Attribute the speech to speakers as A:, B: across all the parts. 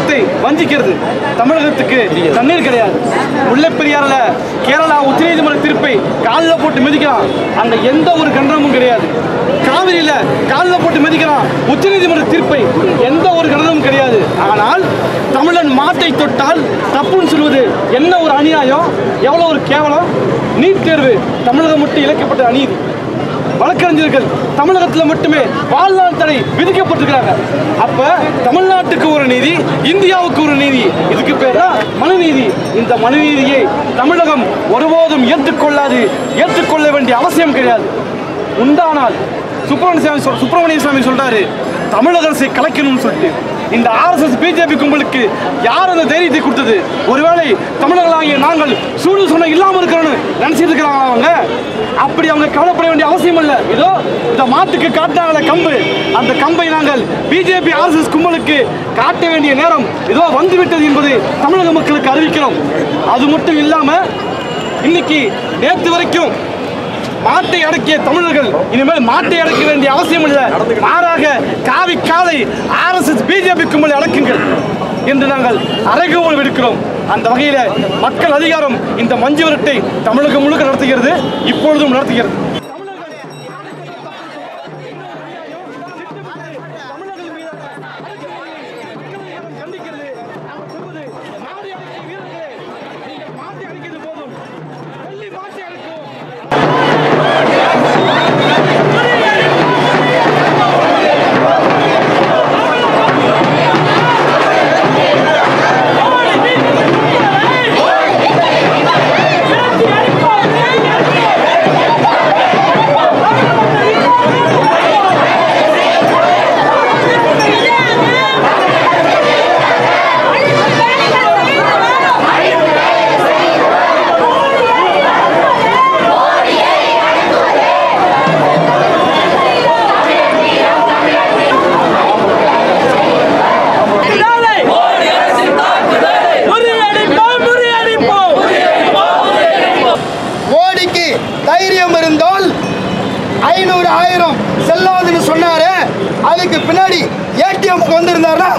A: தமிழகத்தை வஞ்சிக்கிறது. தமிழகத்துக்கு தண்ணீர் கிடையாது. முல்லைப்பெரியாறுல கேரளா உச்சநீதிமன்ற தீர்ப்பை காலில் போட்டு மிதிக்கிறான், அங்க எந்த ஒரு கண்டனமும் கிடையாது. காவிரியில காலில் போட்டு மிதிக்கிறான், உச்சநீதிமன்ற தீர்ப்பை எந்த ஒரு கண்டனமும் கிடையாது. ஆனால் தமிழன் மாட்டை தொட்டால் தப்புன்னு சொல்வது என்ன ஒரு அநியாயம், எவ்வளவு ஒரு கேவலம். நீட் தேர்வு தமிழகம் மட்டும் இழைக்கப்பட்ட அநீதி. வழக்கறிஞர்கள் தமிழகத்தில் மட்டுமே வாழ்நாள் தடை விதிக்கப்பட்டிருக்கிறாங்க. அப்ப தமிழ்நாட்டுக்கு ஒரு நீதி, இந்தியாவுக்கு ஒரு நீதி, இதுக்கு பேர் தான் மனுநீதி. இந்த மனுநீதியை தமிழகம் ஒருபோதும் ஏற்றுக்கொள்ள வேண்டிய அவசியம் கிடையாது. உண்டானால் சுப்பிரமணிய சாமி சொல்றாரு தமிழக அரசை கலைக்கணும்னு சொல்லிட்டு. இந்த RSS BJP கும்பலுக்கு யார் அந்த தைரியத்தை கொடுத்தது? ஒருவேளை தமிழர்களாகிய நாங்கள் சூடு சொன்ன இல்லாமல் இருக்கிறோன்னு நினைச்சிட்டு இருக்கிறாங்க அவங்க. அப்படி அவங்க கவலைப்பட வேண்டிய அவசியம் இல்லை. இதோ இந்த மாட்டுக்கு காட்டினாங்கள கம்பு, அந்த கம்பை நாங்கள் BJP RSS கும்பலுக்கு காட்ட வேண்டிய நேரம் இதோ வந்துவிட்டது என்பதை தமிழக மக்களுக்கு அறிவிக்கிறோம். அது மட்டும் இல்லாம இன்னைக்கு நேற்று வரைக்கும் மாட்டை அடக்கிய தமிழர்கள் இனிமேல் மாட்டை அடக்க வேண்டிய அவசியம் இல்லை. மாறாக காவி காலை RSS BJP கும்பலை அடக்குங்கள் என்று நாங்கள் அறைகூவல் விடுக்கிறோம். அந்த வகையில மக்கள் அதிகாரம் இந்த மஞ்சு விரட்டை தமிழகம் முழுக்க நடத்துகிறது, இப்பொழுதும் நடத்துகிறது.
B: தைரியம் இருந்தால் 500 1000 செல்லாதுன்னு சொன்னாரு. அதுக்கு பின்னாடி ஏடிஎம்க்கு வந்திருந்தாருன்னா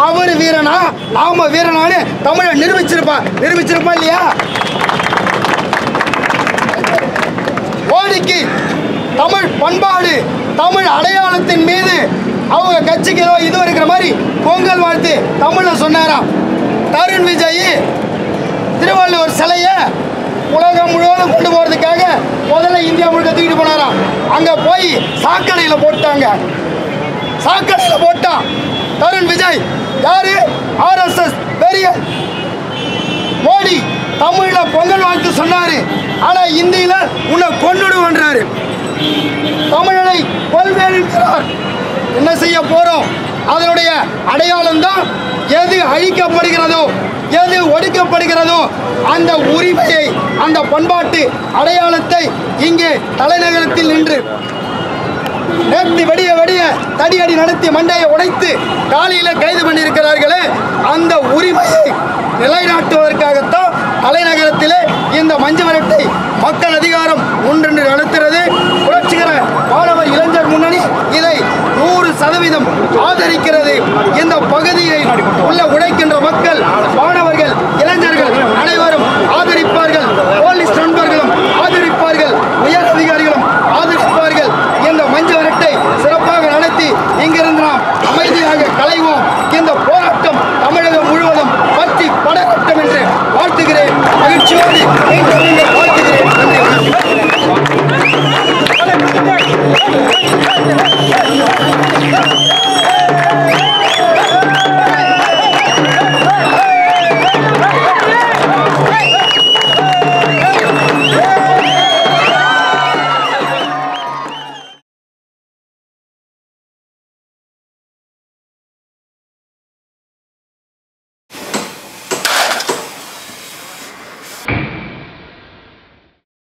B: அவர் வீரனா நாம வீரனான்னு தமிழை நிரூபிச்சிருப்பா இல்லையா? மோடிக்கு தமிழ் பண்பாடு தமிழ் அடையாளத்தின் மீது அவங்க கட்சிக்கு ஏதோ இது இருக்கிற மாதிரி பொங்கல் வாழ்த்து தமிழ்ல சொன்னாராம். தருண் விஜய் திருவள்ளுவர் சிலைய உலகம் முழுவதும் கொண்டு போறதுக்காக முதல்ல இந்தியா முழுக்க தூக்கிட்டு போனாராம். அங்க போய் சாக்கடையில போட்டான் தருண் விஜய். யாரு? RSS பெரிய மோடி தமிழ்ல பொங்கல் வாழ்த்து சொன்னாரு, ஆனா இந்தியில உன்னை கொன்னுடுவன்றாரு. தமிழனை கொல்வேன்கிறார். என்ன செய்ய போறோம்? அதனுடைய அடையாளம் தான் எது அழிக்கப்படுகிறதோ எது ஒடுக்கப்படுகிறதோ அந்த உரிமையை அந்த பண்பாட்டு அடையாளத்தை இங்கே தலைநகரத்தில் நின்று நேற்று வெடிய தடியடி நடத்தி மண்டையை உடைத்து காலையில கைது பண்ணியிருக்கிறார்களே, அந்த உரிமையை நிலைநாட்டுவதற்காகத்தான் தலைநகரத்திலே இந்த மஞ்சு விரட்டை மக்கள் அதிகாரம் ஒன்றென்று நடத்துகிறது. புரட்சிகர மாணவர் இளைஞர் முன்னணி இதை 100% ஆதரிக்கிறது. இந்த பகுதியை உள்ள உழைக்கின்ற மக்கள், மாணவர்கள், இளைஞர்கள் அனைவரும் ஆதரிப்பார்கள். போலீஸ் நண்பர்களும் ஆதரிப்பார்கள், உயர் அதிகாரிகளும் ஆதரிப்பார்கள். இந்த மஞ்சு விரட்டை சிறப்பாக நடத்தி இங்கிருந்து நாம் அமைதியாக களைவோம். இந்த போராட்டம் தமிழகம் முழுவதும் பற்றி படகட்டும் என்று வாழ்த்துகிறேன். மகிழ்ச்சியோடு வாழ்த்துகிறேன். நன்றி.